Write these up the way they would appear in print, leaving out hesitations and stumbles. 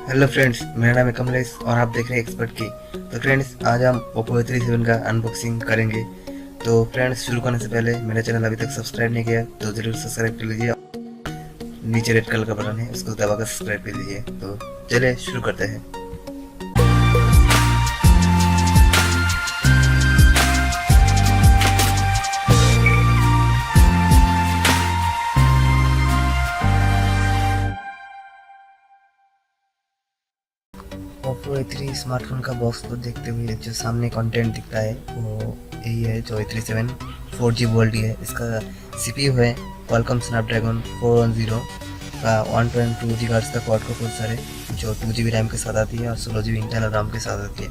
Hello friends, मेरा नाम है कमलेश और आप देख रहे हैं एक्सपर्ट की। तो फ्रेंड्स, आज हम ओप्पो A37 का अनबॉक्सिंग करेंगे। तो फ्रेंड्स, शुरू करने से पहले मेरा चैनल अभी तक सब्सक्राइब नहीं किया तो ज़रूर सब्सक्राइब कर लीजिए। नीचे रेड कलर का बटन है, उसको दबाकर सब्सक्राइब कर लीजिए। तो चलिए शुरू करते हैं। ओप्पो A3 स्मार्टफोन का बॉक्स को देखते हुए जो सामने कंटेंट दिख रहा है वो यही है, जो A37 4G वर्ल्ड है। इसका CPU है क्वालकॉम स्नैपड्रैगन 410 का 1.2 GHz का क्वाड कोर प्रोसेसर है, जो 2 GB रैम के साथ आती है और 16 GB इंटरनल रैम के साथ आती है।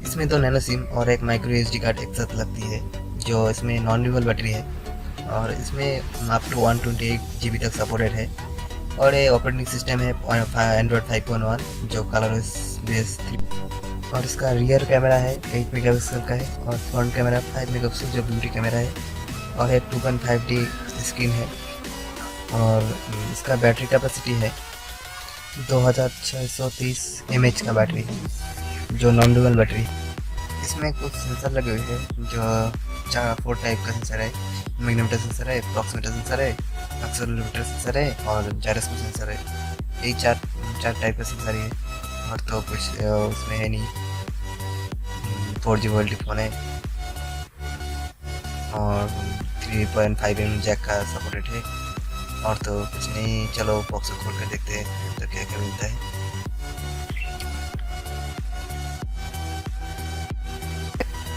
इसमें 2 नैनो सिम और एक माइक्रो SD कार्ड एक साथ लगती है, जो इसमें नॉन रिमूवेबल बैटरी है और इसमें अप टू 128 GB तक सपोर्टेड है। और ये ऑपरेटिंग सिस्टम है एंड्रॉयड 5.1, जो कलर बेस 3। और इसका रियर कैमरा है 8 मेगापिक्सल का है और फ्रंट कैमरा 5 मेगापिक्सल जो ब्यूटी कैमरा है, और एक 2.5D स्क्रीन है। और इसका बैटरी कैपेसिटी है 2630 mAh का बैटरी है, जो नॉन ड्यूअल बैटरी। इसमें कुछ सेंसर लगे हुए हैं, जो 4 टाइप का सेंसर है। मैग्नेटोमीटर सेंसर है, प्रॉक्सीमीटर सेंसर है, एक्सेलेरोमीटर सेंसर है और जायरोस्कोप सेंसर है। यही चार टाइप का सेंसर है। और तो कुछ उसमें है नहीं। 4G वर्ल्ड फ़ोन है और 3.5mm जैक का सपोर्टेड है। और तो कुछ नहीं, चलो बॉक्स को खोल कर देखते हैं तो क्या क्या मिलता है।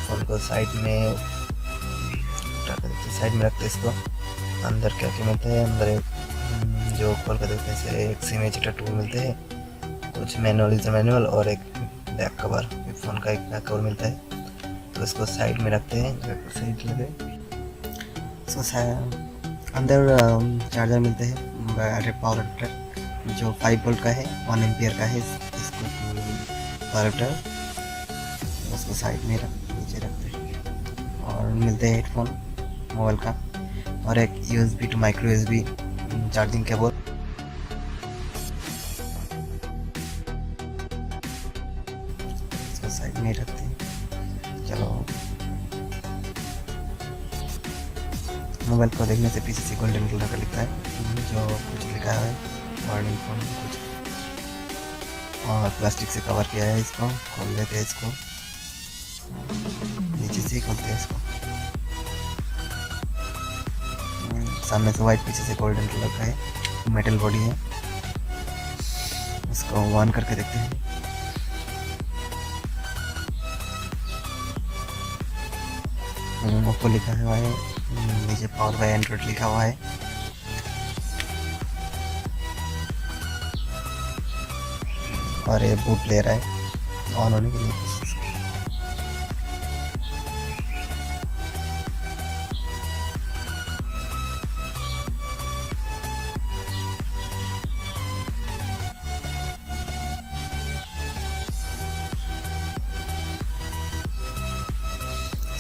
फ़ोन को साइड में रखते इसको। अंदर क्या क्या मिलता है, अंदर एक जो खोल कर देखते हैं एक सिम एजेक्टर टूल मिलते हैं, कुछ मैनुअल और एक बैक कवर, फ़ोन का एक बैक कवर मिलता है। तो इसको साइड में रखते हैं, साइड लगे। इसको अंदर चार्जर मिलते हैं, पावर अडेप्टर जो 5 वोल्ट का है, 1 एम्पियर का है। इसको पावर अडेप्टर उसको साइड में नीचे रखते हैं। और मिलते हैं हेडफोन मोबाइल का और एक USB to micro USB charging cable. इसको साइड में रखते हैं। चलो, मोबाइल को देखने से पीछे से गोल्डन कलर का लिखा है, जो कुछ लिखा है वार्निंग फोन कुछ, और प्लास्टिक से कवर किया है। इसको खोल लेते हैं, इसको नीचे से खोलते हैं। इसको सामने से वाइट, पीछे से गोल्डन कलर का है, मेटल बॉडी है। इसको ऑन करके देखते हैं। ओप्पो लिखा हुआ है, नीचे पावर बाय एंड्रॉइड लिखा हुआ है। और ये बूट ले रहा है ऑन होने के लिए।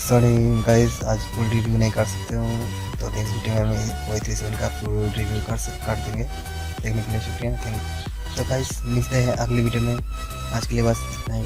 सॉरी गाइस, आज फुल रिव्यू नहीं कर सकते हूँ, तो नेक्स्ट वीडियो में हम A37 का फुल रिव्यू कर देंगे। देखने के लिए शुक्रिया, थैंक यू। तो गाइस, मिलते हैं अगली वीडियो में। आज के लिए बस इतना ही।